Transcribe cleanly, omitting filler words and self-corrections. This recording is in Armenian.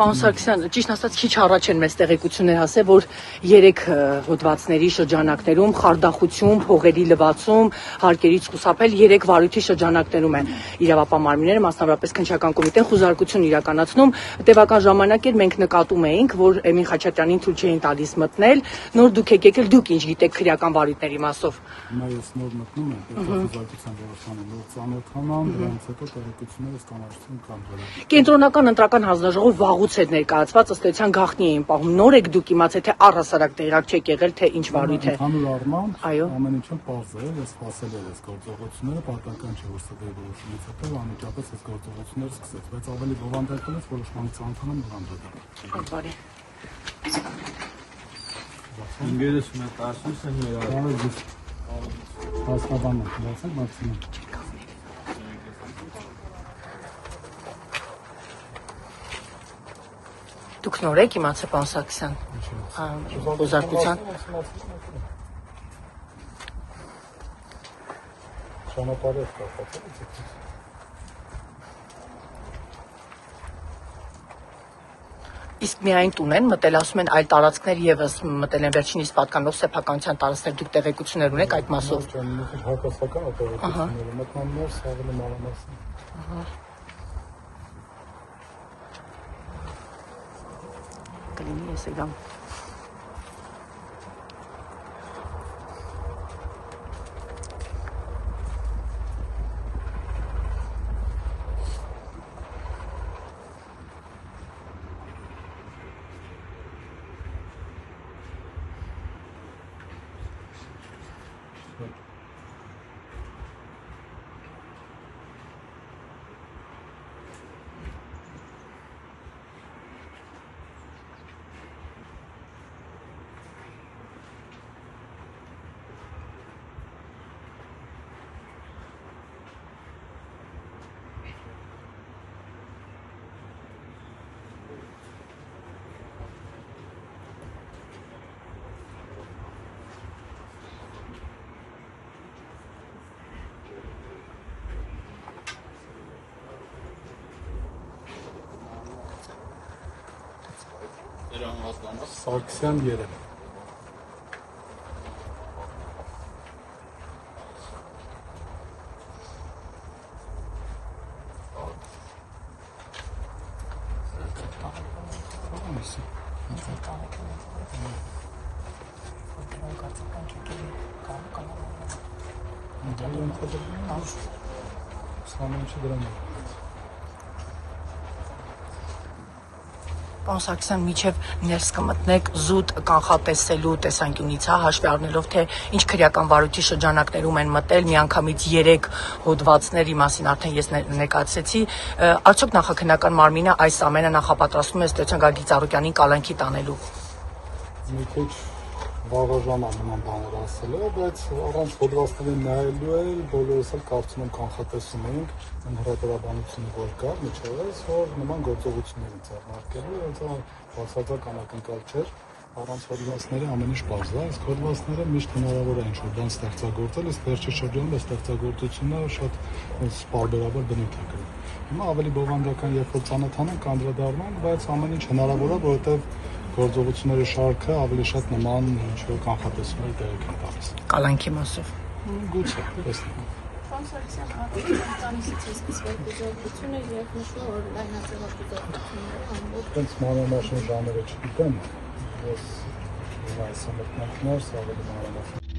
Պարոն Սարգսյան, ճիշտ ասած քիչ առաջ են մեզ տեղեկություններ հասել, որ 3 հոդվածների շրջանակներում խարդախություն, փողերի լվացում, հարկերից խուսափել 3 վարույթի շրջանակներում են իրավապահ մարմինները, մասնավորապես քննչական կոմիտեն խուզարկություն իրականացնում։ Տևական ժամանակ էր մենք նկատում էինք, որ Էմին Խաչատրյանին թույլ չէին տալիս մտնել, նոր դուք եք եկել, դուք ինչ գիտեք քրեական վարույթների մասով։ Հիմա ես նոր մտնում եմ, խուզարկության որոշանը նոր ծանոթանամ, դրանից հետո տեղեկությունները կամարցում կամ դրա։ Կենտրոնական ընտրական հանձնաժողով վաղուց էր ներկայացված, ըստ էության գաղտնի էին պահում։ Նոր եք դուք իմացել, թե առհասարակ տեղյակ չեք եղել, թե ինչ վարույթ է։ Ընդհանուր առմամբ Այո։ ամեն ինչը պարզ է, ես սպասել եմ այս գործողությունները, պատահական չէ, որ սա որոշումից հետո անմիջապես այս գործողությունները սկսեց, բայց ավելի բովանդակել է որոշման ծանոթանամ դրան։ Բարի։ Ինգերս մտածում եմ նրա Հասկանում եմ, ասեք մաքսիմում։ Դուք նոր եք իմացել, պարոն Սարգսյան, խուզարկության։ Ճանապարհը կապված է։ Իսկ միայն տուն են մտել, ասում են այլ տարածքներ եւս մտել են վերջինիս պատկանող սեփականության տարածքներ, դուք տեղեկություններ ունեք այդ մասով։ Հակասական տեղեկությունները մտնումներ, ավելի մանրամասն։ Կլինի ես եկամ։ Սարգսյան Երեմ։ Պարոն Սարգսյան, միջև ներս կմտնեք զուտ կանխատեսելու տեսանկյունից, հաշվի առնելով, թե ինչ քրեական վարույթի շրջանակներում են մտել, միանգամից 3 հոդվածների մասին արդեն ես ներկայացրեցի, արդյոք նախաքննական մարմինը այս ամենը նախապատրաստվում է ըստ էության Գագիկ Ծառուկյանին կալանքի տանելու։ Մի քիչ բավարժան նման բաներ ասել է, բայց առանց հոդվածների նայելու էլ բոլորս էլ կարծում եմ կանխատեսում էինք հրապարակաբանությունը որ կար միջևս, որ նման գործողություններ են ձեռնարկելու, այդ բացարձակ անակնկալ չէր, առանց հոդվածների ամեն ինչ պարզ է, իսկ հոդվածները միշտ հնարավոր է ինչ-որ բան ստեղծագործել, իսկ վերջի շրջանում այս ստեղծագործությունը շատ պարբերաբար բնույթ է կրում։ Հիմա ավելի բովանդական երբ որ ծանոթանանք անդրադառնանք, բայց ամեն ինչ հնարավոր է, որովհետև գործողությունների շարքը ավելի շատ նման ինչ-որ կանխատեսումներ տեղիք են տալիս։ Կալանքի մասով։ Գուցե, տեսնենք։ Պարոն Սարգսյան, ամիսից է սկսվել խուզարկությունը եւ նշում որ լայնածավալ խուզարկությունները ամբողջ Հենց մանրամասն ժամերը չգիտեմ, ես այս մտնումներ ավելի մանրամասն